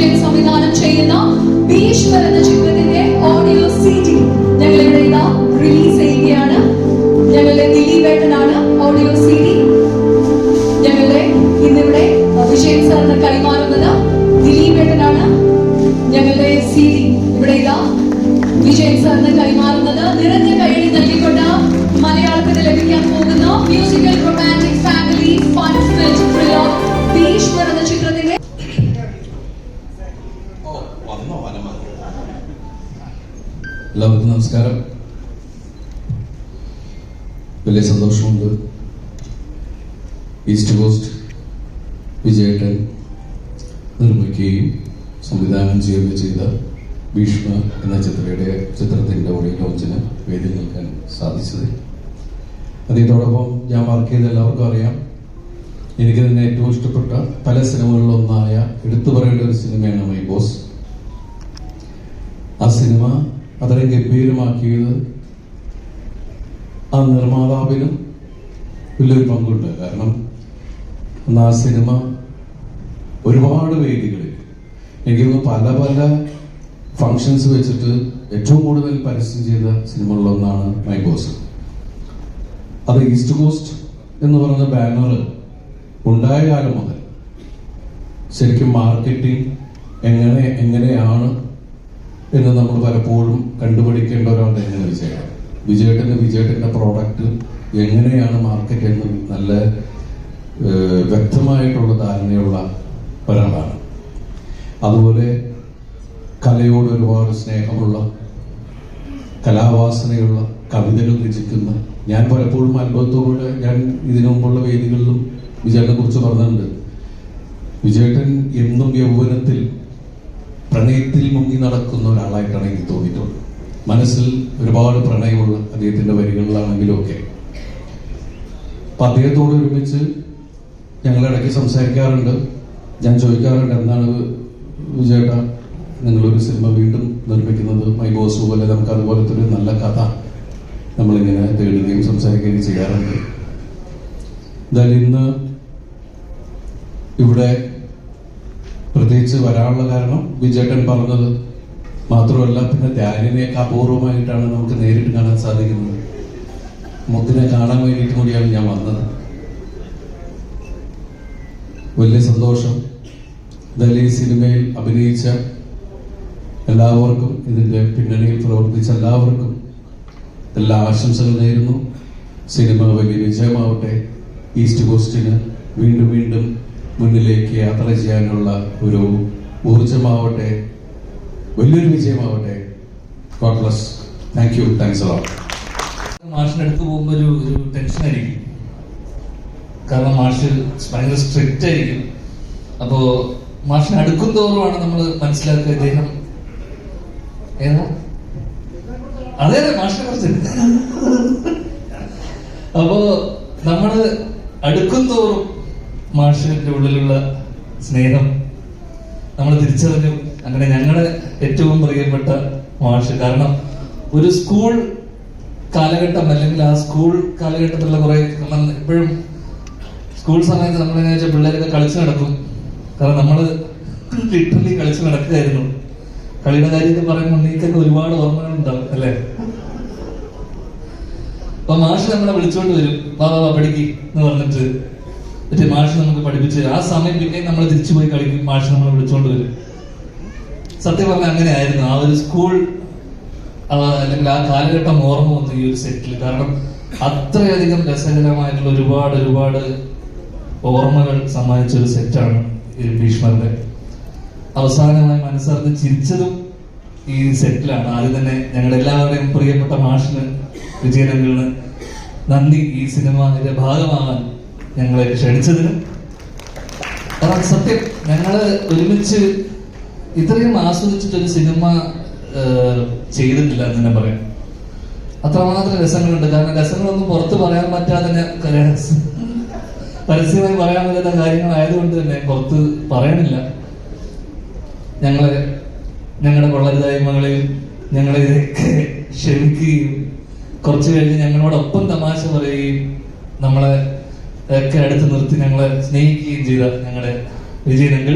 വിജയൻ സംവിധാനം ചെയ്യുന്ന ഭീഷ്മർ എന്ന ചിത്രത്തിന്റെ ഓഡിയോ CD ഞങ്ങളിവിടെ ഇതാ റിലീസ് ചെയ്യുകയാണ്. ഞങ്ങളുടെ ദിലീപേട്ടനാണ് ഓഡിയോ CD ഞങ്ങളുടെ ഇന്നിവിടെ വിജയൻ സാറിന് കൈമാറുന്നത്. ദിലീപേട്ടനാണ് ഞങ്ങളുടെ CD ഇവിടെ ഇതാ വിജയൻ സാറിന് കൈമാറുന്നത്. നിറഞ്ഞ കൈയടി നൽകിക്കൊണ്ട് മലയാളത്തിന് ലഭിക്കാൻ പോകുന്ന musical romantic family fun filled thriller Bheeshmar എന്ന ചിത്രത്തിന്റെ എല്ലാവർക്കും നമസ്കാരം. വലിയ സന്തോഷമുണ്ട്. ഈസ്റ്റ് കോസ്റ്റ് വിജയേട്ടൻ നിർമ്മിക്കുകയും സംവിധാനം ചെയ്യുകയും ചെയ്ത ഭീഷ്മ എന്ന ചിത്രത്തിന്റെ ഓഡിയോ ലോഞ്ചിന് വേദിയിൽ നിൽക്കാൻ സാധിച്ചത്. അതോടൊപ്പം ഞാൻ വർക്ക് ചെയ്ത എല്ലാവർക്കും അറിയാം, എനിക്ക് തന്നെ ഏറ്റവും ഇഷ്ടപ്പെട്ട പല സിനിമകളിലൊന്നായ എടുത്തു പറയേണ്ട ഒരു സിനിമയാണ് മൈ ബോസ്. ആ സിനിമ അത്രയും ഗംഭീരമാക്കിയത് ആ നിർമ്മാതാവിനും വലിയൊരു പങ്കുണ്ട്. കാരണം അന്ന് ആ സിനിമ ഒരുപാട് വേദികളിൽ എനിക്ക് പല പല ഫങ്ഷൻസ് വെച്ചിട്ട് ഏറ്റവും കൂടുതൽ പരസ്യം ചെയ്ത സിനിമകളിലൊന്നാണ് മൈ ബോസ്. അത് ഈസ്റ്റ് കോസ്റ്റ് എന്ന് പറയുന്ന ബാനർ ഉണ്ടായ കാലം മുതൽ ശരിക്കും മാർക്കറ്റിംഗ് എങ്ങനെയാണ് എന്ന് നമ്മൾ പലപ്പോഴും കണ്ടുപിടിക്കേണ്ട ഒരാളുടെ എങ്ങനെ വിജയേട്ടന്റെ പ്രോഡക്റ്റ് എങ്ങനെയാണ് മാർക്കറ്റ് എന്ന് നല്ല വ്യക്തമായിട്ടുള്ള ധാരണയുള്ള ഒരാളാണ്. അതുപോലെ കലയോട് ഒരുപാട് സ്നേഹമുള്ള, കലാവാസനയുള്ള, കവിതകൾ രചിക്കുന്ന, ഞാൻ പലപ്പോഴും അത്ഭുതത്തോടെ ഞാൻ ഇതിനു മുമ്പുള്ള വേദികളിലും വിജയേട്ടനെ കുറിച്ച് പറഞ്ഞിട്ടുണ്ട്. വിജയേട്ടൻ എന്നും യൗവനത്തിൽ പ്രണയത്തിൽ മുങ്ങി നടക്കുന്ന ഒരാളായിട്ടാണ് എനിക്ക് തോന്നിയിട്ടുള്ളത്. മനസ്സിൽ ഒരുപാട് പ്രണയമുള്ള അദ്ദേഹത്തിന്റെ വരികളിലാണെങ്കിലും ഒക്കെ. അപ്പൊ അദ്ദേഹത്തോട് ഒരുമിച്ച് ഞങ്ങൾ ഇടയ്ക്ക് സംസാരിക്കാറുണ്ട്. ഞാൻ ചോദിക്കാറുണ്ട്, എന്താണ് വിജയേട്ട നിങ്ങളൊരു സിനിമ വീണ്ടും നിർമ്മിക്കുന്നത് മൈ ബോസ് പോലെ, നമുക്ക് അതുപോലത്തെ ഒരു നല്ല കഥ നമ്മളിങ്ങനെ തേടുകയും സംസാരിക്കുകയും ചെയ്യാറുണ്ട്. എന്തായാലും ഇന്ന് ഇവിടെ പ്രത്യേകിച്ച് വരാനുള്ള കാരണം വിജയേട്ടൻ പറഞ്ഞത് മാത്രമല്ല, പിന്നെ ധ്യാനിനെയൊക്കെ അപൂർവമായിട്ടാണ് നമുക്ക് നേരിട്ട് കാണാൻ സാധിക്കുന്നത്. മുത്തിനെ കാണാൻ വേണ്ടിയിട്ട് കൂടിയാണ് ഞാൻ വന്നത്. വലിയ സന്തോഷം. ഈ സിനിമയിൽ അഭിനയിച്ച എല്ലാവർക്കും, ഇതിന്റെ പിന്നണിയിൽ പ്രവർത്തിച്ച എല്ലാവർക്കും എല്ലാ ആശംസകൾ നേരുന്നു. സിനിമ വലിയ വിജയമാവട്ടെ. ഈസ്റ്റ് കോസ്റ്റിന് വീണ്ടും വീണ്ടും മുന്നിലേക്ക് യാത്ര ചെയ്യാനുള്ള ഒരു ഊർജമാവട്ടെ, വലിയൊരു വിജയമാവട്ടെ. God bless. Thank you. Thanks a lot. മാഷിന്റെ അടുത്ത് പോകുമ്പോൾ ഒരു ടെൻഷൻ ആയിരിക്കും. കാരണം മാഷ് ഭയങ്കര സ്ട്രിക്റ്റ് ആയിരിക്കും. അപ്പോ മാഷിനെ അടുക്കും തോറുമാണ് നമ്മൾ മനസ്സിലാക്കുക ഇദ്ദേഹം അതെ മാഷിനെ കുറിച്ച്. അപ്പോ നമ്മള് അടുക്കും തോറും മാഷിന്റെ ഉള്ളിലുള്ള സ്നേഹം നമ്മൾ തിരിച്ചറിഞ്ഞു. അങ്ങനെ ഞങ്ങളുടെ ഏറ്റവും പ്രിയപ്പെട്ട മാഷ്. കാരണം ഒരു സ്കൂൾ കാലഘട്ടം, അല്ലെങ്കിൽ ആ സ്കൂൾ കാലഘട്ടത്തിലുള്ള കുറെ ഇപ്പോഴും സ്കൂൾ സമയത്ത് നമ്മളെങ്ങനെ വെച്ചാൽ പിള്ളേരൊക്കെ കളിച്ചു നടക്കും. കാരണം നമ്മള് ലിറ്ററലി കളിച്ചു നടക്കുകയായിരുന്നു. കളിയുടെ കാര്യത്തിൽ പറയുമ്പോൾ നീക്കൊക്കെ ഒരുപാട് ഓർമ്മകൾ ഉണ്ടാവും അല്ലെ. അപ്പൊ മാഷ് നമ്മളെ വിളിച്ചോണ്ട് വരും, വാ പഠിക്ക് എന്ന് പറഞ്ഞിട്ട്. മറ്റേ മാഷ് നമുക്ക് പഠിപ്പിച്ച് ആ സമയം പിന്നെ നമ്മൾ തിരിച്ചു പോയി കളിക്കും. മാഷ് നമ്മളെ വിളിച്ചോണ്ട് വരും. സത്യം പറഞ്ഞാൽ അങ്ങനെയായിരുന്നു ആ ഒരു സ്കൂൾ അല്ലെങ്കിൽ ആ കാലഘട്ടം ഓർമ്മ വന്നു ഈ ഒരു സെറ്റിൽ. കാരണം അത്രയധികം രസകരമായിട്ടുള്ള ഒരുപാട് ഓർമ്മകൾ സമ്മാനിച്ച ഒരു സെറ്റാണ് ഈ ഭീഷ്മരുടെ. അവസാനമായി മനസ്സറിഞ്ഞ് ചിരിച്ചതും ഈ സെറ്റിലാണ്. ആദ്യം തന്നെ ഞങ്ങളുടെ എല്ലാവരുടെയും പ്രിയപ്പെട്ട മാഷിന്, വിജയനങ്കിളിന് നന്ദി. ഈ സിനിമയുടെ ഭാഗമാകാൻ ഞങ്ങളെ ക്ഷണിച്ചതിന്. കാരണം സത്യം ഞങ്ങള് ഒരുമിച്ച് ഇത്രയും ആസ്വദിച്ചിട്ടൊരു സിനിമ ചെയ്തിട്ടില്ല എന്ന് തന്നെ പറയാം. അത്രമാത്രം രസങ്ങളുണ്ട്. കാരണം രസങ്ങളൊന്നും പുറത്ത് പറയാൻ പറ്റാതെ പരസ്യമായി പറയാൻ പറ്റാത്ത കാര്യങ്ങളായതുകൊണ്ട് തന്നെ പുറത്ത് പറയണില്ല. ഞങ്ങളുടെ കൊള്ളരുതായ്മകളെയും ഞങ്ങളെ ഇതൊക്കെ ക്ഷമിക്കുകയും കുറച്ചു കഴിഞ്ഞ് ഞങ്ങളോടൊപ്പം തമാശ പറയുകയും നമ്മളെ ഒക്കെ അടുത്ത് നിർത്തി ഞങ്ങളെ സ്നേഹിക്കുകയും ചെയ്ത ഞങ്ങളുടെ വിജയനങ്കിൾ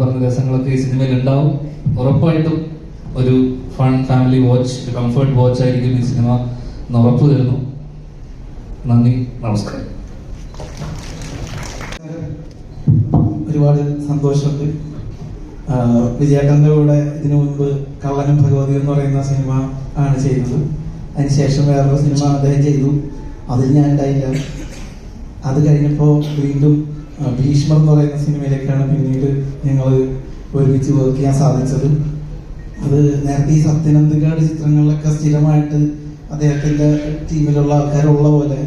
പറഞ്ഞ രസങ്ങളൊക്കെ ഈ സിനിമയിൽ ഉണ്ടാവും. ഉറപ്പായിട്ടും ഒരു ഫൺ ഫാമിലി വാച്ച്, ഒരു കംഫർട്ട് വാച്ച് ആയിരിക്കും ഈ സിനിമ എന്ന് ഉറപ്പ് തരുന്നു. നന്ദി, നമസ്കാരം. ഒരുപാട് സന്തോഷമുണ്ട്. വിജയേട്ടൻ്റെ കൂടെ ഇതിനു മുൻപ് കള്ളനും ഭഗവതി എന്ന് പറയുന്ന സിനിമ ആണ് ചെയ്തത്. അതിനുശേഷം വേറൊരു സിനിമ അദ്ദേഹം ചെയ്തു, അതിൽ ഞാൻ ഉണ്ടായില്ല. അത് കഴിഞ്ഞപ്പോൾ വീണ്ടും ഭീഷ്മർ എന്ന് പറയുന്ന സിനിമയിലേക്കാണ് പിന്നീട് ഞങ്ങൾ ഒരുമിച്ച് വർക്ക് ചെയ്യാൻ സാധിച്ചത്. അത് നേരത്തെ ഈ സത്യനന്ദിക്കാട് ചിത്രങ്ങളിലൊക്കെ സ്ഥിരമായിട്ട് അദ്ദേഹത്തിൻ്റെ ടീമിലുള്ള ആൾക്കാരുള്ള പോലെ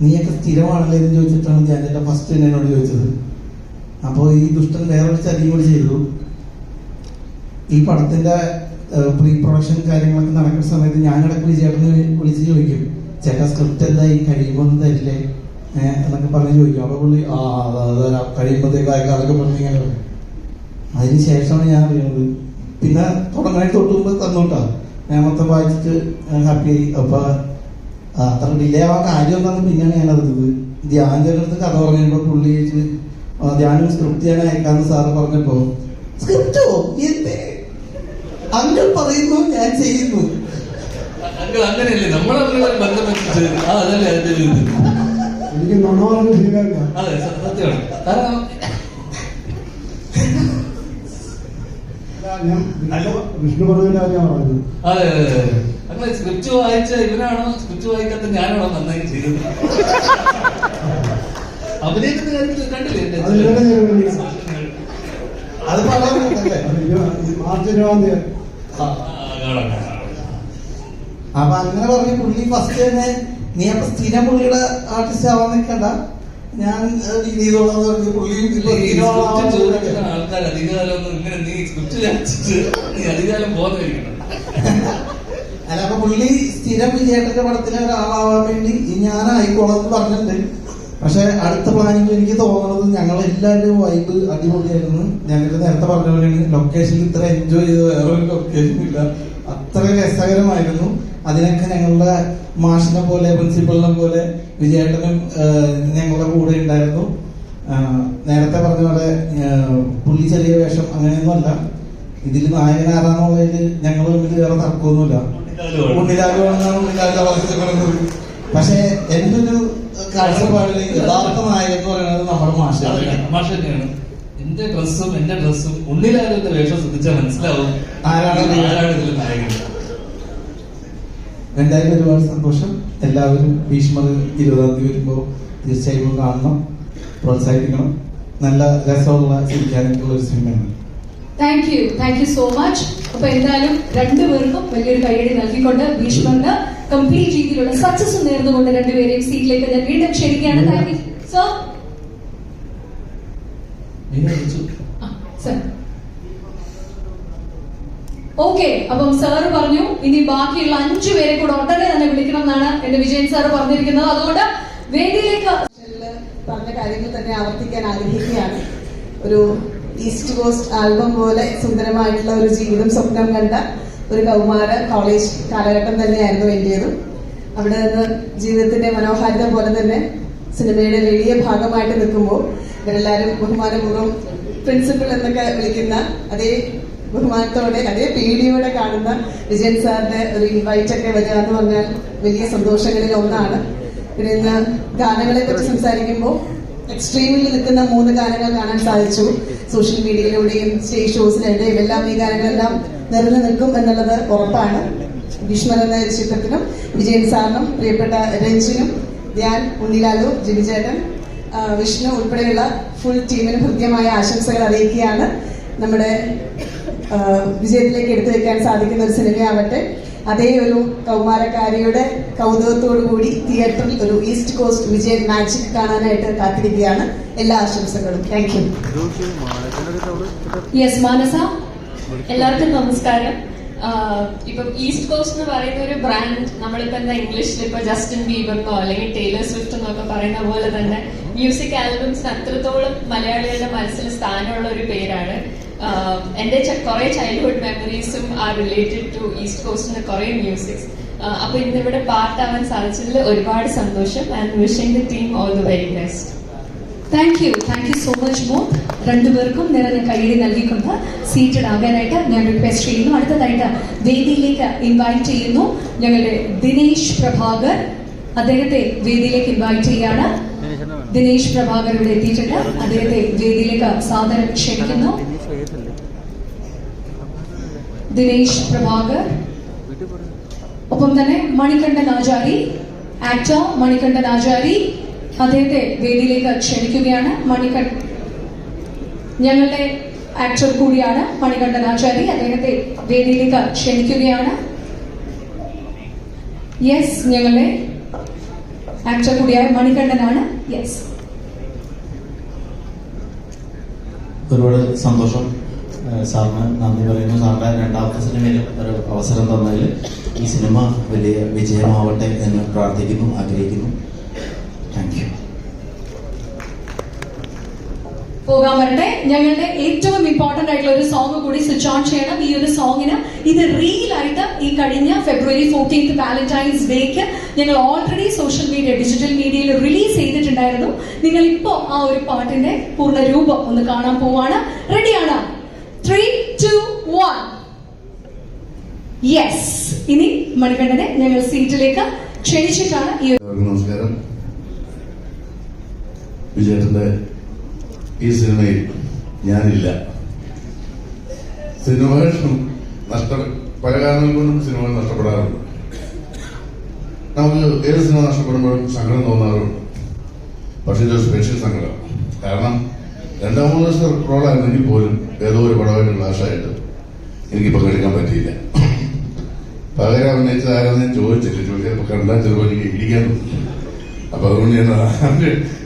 നീയൊക്കെ സ്ഥിരമാണല്ലേ എന്ന് ചോദിച്ചിട്ടാണ് ഞാൻ എൻ്റെ ഫസ്റ്റ് എന്നോട് ചോദിച്ചത്. അപ്പോൾ ഈ ദുഷ്ടൻ വേറൊരു ചതിയും കൂടി ചെയ്തു. ഈ പടത്തിന്റെ പ്രീ പ്രൊഡക്ഷൻ കാര്യങ്ങളൊക്കെ നടക്കുന്ന സമയത്ത് ഞാനിടയ്ക്ക് വിജയേട്ടനെ വിളിച്ച് ചോദിക്കും, ചേട്ടാ സ്ക്രിപ്റ്റ് എന്തായി, കഴിയുമ്പോൾ ഒന്നും തരില്ലേ എന്നൊക്കെ പറഞ്ഞ് ചോദിക്കും. അപ്പോൾ പുള്ളി കഴിയുമ്പോഴത്തേക്ക് അതൊക്കെ പറഞ്ഞിങ്ങനെ പറയും. അതിന് ശേഷമാണ് ഞാൻ അറിയുന്നത്. പിന്നെ തുടങ്ങാൻ തൊട്ട് മുമ്പ് തന്നോട്ടാ ഞാൻ മൊത്തം വായിച്ചിട്ട് ഹാപ്പിയായി. അപ്പൊ അത്ര ഡിലേ ആവാൻ കാര്യം എന്താണെന്ന് പിന്നെയാണ് ഞാൻ അറിഞ്ഞത്. ധ്യാൻ്റെ അടുത്ത് കഥ പറഞ്ഞപ്പോൾ പുള്ളി ചോദിച്ച് ധ്യാനം സ്ക്രിപ്റ്റ് ചെയ്യാൻ അയക്കാന്ന് സാറ് പറഞ്ഞപ്പോ സ്ക്രിപ്റ്റോ എന്തേ അങ്ങൾ പറയുന്നു ഞാൻ ചെയ്യുന്നു. അങ്ങനെയല്ലേ നമ്മൾ ബന്ധം വെച്ചിട്ട് അതല്ലേ അതിന്റെ ഒരു ഇത്. എനിക്ക് നന്നാവുന്ന ശീലമില്ല. അതെ, സത്യമാണ്. കാരണം ഞാൻ വിഷ്ണു പറഞ്ഞതിന്റെ കാര്യമാണ് പറഞ്ഞത്. അതെ അതെ അതെ, അങ്ങനെ സ്ക്രിപ്റ്റ് വായിച്ച ഇവനാണോ സ്ക്രിപ്റ്റ് വായിക്കാത്ത ഞാനാണോ നന്നായി ചെയ്തത്? അഭിനയിക്കുന്ന കാര്യത്തിൽ കണ്ടില്ലേ അത് പറഞ്ഞല്ലേ മാർച്ച് 20 അപ്പൊ അങ്ങനെ പറഞ്ഞ പുള്ളി ഫസ്റ്റ് തന്നെ നീ അപ്പൊ സ്ഥിരം പുള്ളിയുടെ ആർട്ടിസ്റ്റ് ആവാൻ നിൽക്കണ്ട, ഞാൻ ഡീൽ ചെയ്തോളാം പറഞ്ഞു. പുള്ളിയും ഇപ്പൊ ചോദിക്കുന്ന ആൾക്കാർ അധികകാലം ഒന്നും ഇങ്ങനെ നീ സ്ക്രിപ്റ്റ് വായിച്ചിട്ട് നീ അധികകാലം പോകുന്നതായിരിക്കണം. അല്ല, അപ്പൊ പുള്ളി സ്ഥിരം വിജയേട്ടന്റെ പടത്തിലെ ഒരാളാവാൻ വേണ്ടി ഞാനായിക്കോളാം എന്ന് പറഞ്ഞിട്ടുണ്ട്. പക്ഷെ അടുത്ത പ്ലാനിങ് എനിക്ക് തോന്നുന്നത് ഞങ്ങളെല്ലാവരുടെയും വൈബ് അടിപൊളിയായിരുന്നു. ഞങ്ങൾ നേരത്തെ പറഞ്ഞ പോലെയാണ്, ലൊക്കേഷനിൽ ഇത്ര എൻജോയ് ചെയ്ത് വേറൊരു ലൊക്കേഷൻ ഇല്ല. അത്ര രസകരമായിരുന്നു. അതിനൊക്കെ ഞങ്ങളുടെ മാഷിനെ പോലെ പ്രിൻസിപ്പളിനെ പോലെ വിജയേട്ടനും ഞങ്ങളുടെ കൂടെ ഉണ്ടായിരുന്നു. നേരത്തെ പറഞ്ഞ പോലെ പുള്ളി ചെറിയ വേഷം അങ്ങനെയൊന്നുമല്ല. ഇതിൽ നായകനാരാന്നുള്ളതിൽ ഞങ്ങൾ തമ്മിൽ വേറെ തർക്കമൊന്നുമില്ല. ഉണ്ണിലാലുവാണെന്നാണ് ഉണ്ണിലാലിനെ വർദ്ധിച്ചപ്പെടുന്നത്. പക്ഷെ എന്റെ ഒരു കാഴ്ചപ്പാടിൽ യഥാർത്ഥ നായകൻ എന്ന് പറയുന്നത് നമ്മുടെ മാഷ് തന്നെയാണ്. എന്റെ ഡ്രസ്സും ഉണ്ണിലാലിന്റെ വേഷം ശ്രദ്ധിച്ചാൽ മനസ്സിലാവും ആരാണ് ഇതിൽ നായകൻ. എന്തായാലും ഒരുപാട് സന്തോഷം. എല്ലാവരും ഭീഷ്മർ 20-ാം തീയതി വരുമ്പോൾ തീർച്ചയായും കാണണം, പ്രോത്സാഹിപ്പിക്കണം. നല്ല രസമുള്ള ചിരിക്കാനായിട്ടുള്ള ഒരു സിനിമയാണ്. Thank you so much. അപ്പൊ എന്തായാലും രണ്ടുപേർക്കും വലിയൊരു കൈയടി നൽകിക്കൊണ്ട് ഭീഷ്മറിന് കംപ്ലീറ്റ് രീതിയിലുള്ള സക്സസ് നേർന്നുകൊണ്ട് രണ്ടുപേരെയും സീറ്റിലേക്ക് ഞാൻ വീണ്ടും ക്ഷണിക്കുകയാണ്. Thank you sir. ഓക്കെ, അപ്പം സാറ് പറഞ്ഞു ഇനി ബാക്കിയുള്ള 5 പേരെ കൂടെ ഉടനെ തന്നെ വിളിക്കണം എന്നാണ് എന്റെ വിജയൻ സാറ് പറഞ്ഞിരിക്കുന്നത്. അതുകൊണ്ട് വേദിയിലേക്ക് പറഞ്ഞ കാര്യങ്ങൾ തന്നെ ആവർത്തിക്കാൻ ആഗ്രഹിക്കുകയാണ്. ഒരു ഈസ്റ്റ് കോസ്റ്റ് ആൽബം പോലെ സുന്ദരമായിട്ടുള്ള ഒരു ജീവിതം സ്വപ്നം കണ്ട ഒരു കൗമാര കോളേജ് കാലഘട്ടം തന്നെയായിരുന്നു എന്റേതും. അവിടെ നിന്ന് ജീവിതത്തിന്റെ മനോഹാരിത പോലെ തന്നെ സിനിമയുടെ വലിയ ഭാഗമായിട്ട് നിൽക്കുമ്പോൾ ഇവരെല്ലാവരും ബഹുമാനപൂർവ്വം പ്രിൻസിപ്പൽ എന്നൊക്കെ വിളിക്കുന്ന അതേ ബഹുമാനത്തോടെ അതേ പേടിയോടെ കാണുന്ന വിജയൻ സാറിന്റെ ഒരു ഇൻവൈറ്റ് ഒക്കെ വരിക എന്ന് പറഞ്ഞാൽ വലിയ സന്തോഷങ്ങളിൽ ഒന്നാണ്. പിന്നെ ഇന്ന് ഗാനങ്ങളെ പറ്റി സംസാരിക്കുമ്പോൾ എക്സ്ട്രീമിൽ നിൽക്കുന്ന 3 ഗാനങ്ങൾ കാണാൻ സാധിച്ചു. സോഷ്യൽ മീഡിയയിലൂടെയും സ്റ്റേജ് ഷോസിലൂടെയും എല്ലാം ഈ ഗാനങ്ങളെല്ലാം നിറഞ്ഞു നിൽക്കും എന്നുള്ളത് ഉറപ്പാണ്. ഭീഷ്മർ എന്ന ചിത്രത്തിനും വിജയൻ സാറിനും പ്രിയപ്പെട്ട രഞ്ജിനും ധ്യാൻ, ഉണ്ണിലാലു, ജിബിചേട്ടൻ, വിഷ്ണു ഉൾപ്പെടെയുള്ള ഫുൾ ടീമിന് ഹൃദ്യമായ ആശംസകൾ അറിയിക്കുകയാണ്. നമ്മുടെ വിജയത്തിലേക്ക് എടുത്തു വെക്കാൻ സാധിക്കുന്ന ഒരു സിനിമയാവട്ടെ. അതേ ഒരു കൗമാരക്കാരിയുടെ കൗതുകത്തോടു കൂടി തിയേറ്ററിൽ ഒരു ഈസ്റ്റ് കോസ്റ്റ് വിജയൻ മാജിക് കാണാനായിട്ട് കാത്തിരിക്കുകയാണ്. എല്ലാ ആശംസകളും. Thank you. യെസ് മാനസ. എല്ലാവർക്കും നമസ്കാരം. ഇപ്പം ഈസ്റ്റ് കോസ്റ്റ് എന്ന് പറയുന്ന ഒരു ബ്രാൻഡ് നമ്മളിപ്പോ എന്താ ഇംഗ്ലീഷിൽ ഇപ്പൊ ജസ്റ്റിൻ ബീബറിനോ അല്ലെങ്കിൽ ടൈലർ സ്വിഫ്റ്റ് എന്നൊക്കെ പറയുന്ന പോലെ തന്നെ മ്യൂസിക് ആൽബംസിന് അത്രത്തോളം മലയാളികളുടെ മനസ്സിൽ സ്ഥാനമുള്ള ഒരു പേരാണ്. എന്റെ കുറെ ചൈൽഡ്ഹുഡ് മെമ്മറീസും ആർ റിലേറ്റഡ് ടു ഈസ്റ്റ് കോസ്റ്റിന്റെ കുറെ മ്യൂസിക്സ്. അപ്പൊ ഇന്നിവിടെ പാർട്ടാവാൻ സാധിച്ചതിൽ ഒരുപാട് സന്തോഷം. And wishing the team all the very best. Thank you so much more. രണ്ടുപേർക്കും നിറഞ്ഞ കൈയടി നൽകിക്കൊണ്ട് സീറ്റഡ് ആകാനായിട്ട് ഞാൻ റിക്വസ്റ്റ് ചെയ്യുന്നു. അടുത്തതായിട്ട് വേദിയിലേക്ക് ഇൻവൈറ്റ് ചെയ്യുന്നു ഞങ്ങളുടെ ദിനേശ് പ്രഭാകർ. അദ്ദേഹത്തെ വേദിയിലേക്ക് ഇൻവൈറ്റ് ചെയ്യാണ്. ദിനേശ് പ്രഭാകർ ഇവിടെ എത്തിയിട്ടുണ്ട്. അദ്ദേഹത്തെ വേദിയിലേക്ക് സാദരം ക്ഷണിക്കുന്നു. ദിനേശ് പ്രഭാകർ. ഒപ്പം തന്നെ മണികണ്ഠൻ ആചാരി, ആക്ടർ മണികണ്ഠൻ ആചാരി, അദ്ദേഹത്തെ വേദിയിലേക്ക് ക്ഷണിക്കുകയാണ്. ഞങ്ങളുടെ ആക്ടർ കൂടിയാണ് മണികണ്ഠൻ ആചാരി. അദ്ദേഹത്തെ വേദിയിലേക്ക് ക്ഷണിക്കുകയാണ്. യെസ്, ഞങ്ങളുടെ ആക്ടർ കൂടിയായ മണികണ്ഠനാണ്. യെസ്. ഒരുപാട് സന്തോഷം. സാറിന് നന്ദി പറയുന്നു. സാറിന്റെ 2ാമത്തെ സിനിമയിൽ ഒരു അവസരം തന്നതിൽ ഈ സിനിമ വലിയ വിജയമാവട്ടെ എന്ന് പ്രാർത്ഥിക്കുന്നു, ആഗ്രഹിക്കുന്നു. Thank you. പോകാൻ വരട്ടെ. ഞങ്ങളുടെ ഏറ്റവും ഇമ്പോർട്ടന്റ് ആയിട്ടുള്ള ഒരു സോങ് കൂടി സ്വിച്ച് ഓൺ ചെയ്യണം. ഈ ഒരു സോങ്ങിന് ഇത് റീലായിട്ട് ഈ കഴിഞ്ഞ ഫെബ്രുവരി 14 വാലന്റൈൻസ് ഡേക്ക് ഞങ്ങൾ ഓൾറെഡി സോഷ്യൽ മീഡിയ, ഡിജിറ്റൽ മീഡിയയിൽ റിലീസ് ചെയ്തിട്ടുണ്ടായിരുന്നു. നിങ്ങൾ ഇപ്പോ ആ ഒരു പാട്ടിന്റെ പൂർണ്ണ രൂപം ഒന്ന് കാണാൻ പോവാണ്. റെഡിയാണ്? 3, 2, 1. യെസ്. ഇനി മണികണ്ഠനെ ഞങ്ങൾ സീറ്റിലേക്ക് ക്ഷണിച്ചിട്ടാണ് ഈ നമസ്കാരം. വിജയേട്ടന്റെ ഈ സിനിമയിൽ ഞാനില്ല. സിനിമ പല കാരണങ്ങൾ കൊണ്ടും സിനിമകൾ നഷ്ടപ്പെടാറുണ്ട്. നമുക്ക് ഏത് സിനിമ നഷ്ടപ്പെടുമ്പോഴും സങ്കടം തോന്നാറുണ്ട്. പക്ഷെ ഇതൊരു സ്പെഷ്യൽ സങ്കടം. കാരണം 2-3 ദിവസം റോളായിരുന്നെങ്കിൽ പോലും ഏതോ ഒരു പടമായിട്ട് ക്ലാഷായിട്ട് എനിക്കിപ്പോൾ കളിക്കാൻ പറ്റിയില്ല. പകരം അഭിനയിച്ചത് ആരാന്ന് ഞാൻ ചോദിച്ചില്ല. ചോദിച്ചപ്പോൾ കണ്ടാൽ ചിലപ്പോൾ എനിക്ക് ഇടിക്കാൻ അപ്പൊ അതുകൊണ്ട് ഞാൻ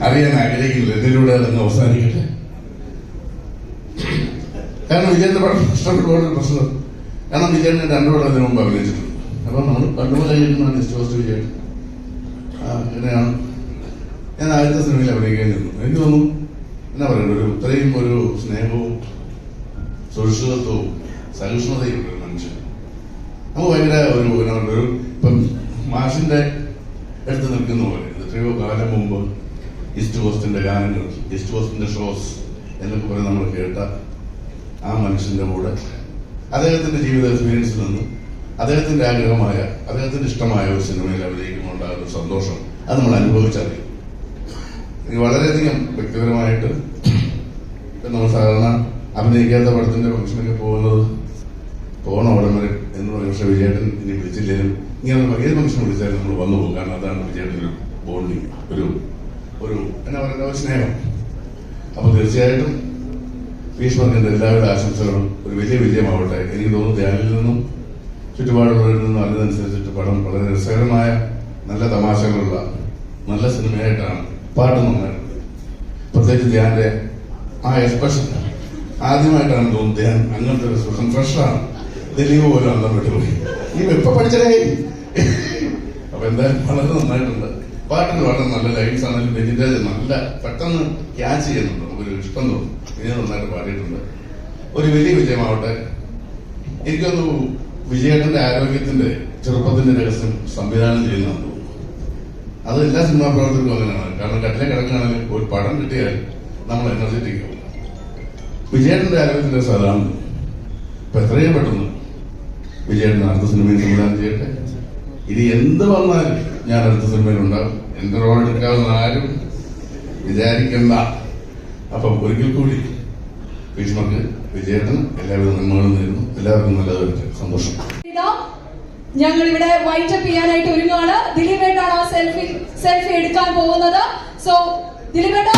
അറിയാൻ ആഗ്രഹിക്കുന്നില്ല, എന്നിലൂടെ അതങ്ങ് അവസാനിക്കട്ടെ. കാരണം വിജയന്റെ പടം ഇഷ്ടപ്പെട്ട പ്രശ്നം, കാരണം വിജയൻ 2 പടം അതിനു മുമ്പ് അഭിനയിച്ചിട്ടുണ്ട്. അപ്പൊ നമ്മൾ പണ്ടുമുതൽ കഴിക്കുന്നതാണ് ഈസ്റ്റ് കോസ്റ്റ് വിജയൻ. അങ്ങനെയാണ് ഞാൻ ആദ്യത്തെ സിനിമയിൽ അഭിനയിക്കാൻ നിന്നു. എനിക്ക് തോന്നുന്നു എന്നാ പറയുന്നത്, ഇത്രയും ഒരു സ്നേഹവും സുരക്ഷിതത്വവും സഹിഷ്ണുതയും ഒരു മനുഷ്യൻ. നമുക്ക് ഭയങ്കര ഒരു ഇപ്പം മാഷിന്റെ അടുത്ത് നിൽക്കുന്ന പോലെ എത്രയോ കാലം മുമ്പ് ഈസ്റ്റ് കോസ്റ്റിന്റെ ഗാനങ്ങൾ, ഈസ്റ്റ് കോസ്റ്റിന്റെ ഷോസ് എന്നൊക്കെ പറഞ്ഞ് നമ്മൾ കേട്ട ആ മനുഷ്യന്റെ കൂടെ അദ്ദേഹത്തിന്റെ ജീവിത എക്സ്പീരിയൻസിൽ നിന്ന് അദ്ദേഹത്തിന്റെ ആഗ്രഹമായ, അദ്ദേഹത്തിന്റെ ഇഷ്ടമായ ഒരു സിനിമയിൽ അഭിനയിക്കുമ്പോൾ ഉണ്ടാകുന്ന ഒരു സന്തോഷം അത് നമ്മൾ അനുഭവിച്ചറിയും. എനിക്ക് വളരെയധികം വ്യക്തിപരമായിട്ട് നമ്മൾ സാധാരണ അഭിനയിക്കാത്ത പടത്തിന്റെ ഫംഗ്ഷനൊക്കെ പോകണം ഉടൻ വരെ എന്ന് പറയും. പക്ഷെ വിജയേട്ടൻ ഇനി വിളിച്ചില്ലെങ്കിലും ഇങ്ങനെ ഏത് ഫംഗ്ഷൻ വിളിച്ചാലും നമ്മൾ വന്നു പോകും. കാരണം അതാണ് വിജയേട്ടൻ ഒരു ബോണ്ടിങ്, ഒരു എന്നാ പറയുക, ഒരു സ്നേഹം. അപ്പൊ തീർച്ചയായിട്ടും ഭീഷ്മറിന്റെ എല്ലാവിധ ആശംസകളും ഒരു വലിയ വിജയമാവട്ടെ. എനിക്ക് തോന്നുന്നു ധ്യാനിൽ നിന്നും ചുറ്റുപാടുള്ളവരിൽ നിന്നും അറിഞ്ഞതനുസരിച്ചിട്ട് പടം വളരെ രസകരമായ, നല്ല തമാശകളുള്ള നല്ല സിനിമയായിട്ടാണ്. പാട്ട് നന്നായിട്ടുണ്ട്. പ്രത്യേകിച്ച് ധ്യാന്റെ ആ എക്സ്പ്രഷൻ ആദ്യമായിട്ടാണ് തോന്നുന്നത്. ധ്യാൻ അങ്ങനത്തെ ഒരു എക്സ്പ്രഷൻ ഫ്രഷാണ്. ദിലീപ് പോലും അന്തം വിട്ടുപോയി. ഈ എപ്പോ പഠിച്ചതേ. അപ്പൊ എന്തായാലും വളരെ നന്നായിട്ടുണ്ട്. പാട്ടിന് വളരെ നല്ല ലൈൻസ് ആണെങ്കിലും വെജിറ്റേജ് നല്ല പെട്ടെന്ന് ക്യാച്ച് ചെയ്യുന്നുണ്ട്, നമുക്കൊരു ഇഷ്ടം തോന്നും. ഇനി നന്നായിട്ട് പാടിയിട്ടുണ്ട്. ഒരു വലിയ വിജയമാവട്ടെ. എനിക്കൊന്നു വിജയേട്ടന്റെ ആരോഗ്യത്തിന്റെ ചെറുപ്പത്തിന്റെ രഹസ്യം സംവിധാനം ചെയ്യുന്നതാണ് തോന്നുന്നു. അത് എല്ലാ സിനിമാ പ്രവർത്തകർക്കും അങ്ങനെയാണ്. കാരണം കട്ടിലെ കിടക്കുകയാണെങ്കിൽ ഒരു പടം കിട്ടിയാൽ നമ്മൾ എനർജറ്റിക് ആവും. വിജയേട്ടന്റെ ആരോഗ്യത്തിന്റെ സാധാരണ ഇപ്പൊ എത്രയും പെട്ടെന്ന് വിജയേട്ടൻ അടുത്ത സിനിമയിൽ സംവിധാനം ചെയ്യട്ടെ. ഇനി എന്ത് വന്നാലും ഞാൻ അടുത്ത സിനിമയിൽ ഉണ്ടാവും. എന്റെ റോൾ എടുക്കാവുന്ന ആരും വിചാരിക്കണ്ട. അപ്പം ഒരിക്കൽ കൂടി ഭീഷ്മർക്ക്, വിജയേട്ടന് എല്ലാവിധ നന്മകളും നേരുന്നു. എല്ലാവർക്കും നല്ലത് വരട്ടെ. സന്തോഷം. ഞങ്ങൾ ഇവിടെ വൈൻഡപ്പ് ചെയ്യാനായിട്ട് ഒരുങ്ങാണ്. ദിലീപേട്ടാണ് ആ സെൽഫി എടുക്കാൻ പോകുന്നത്. സോ ദിലീപേട്ട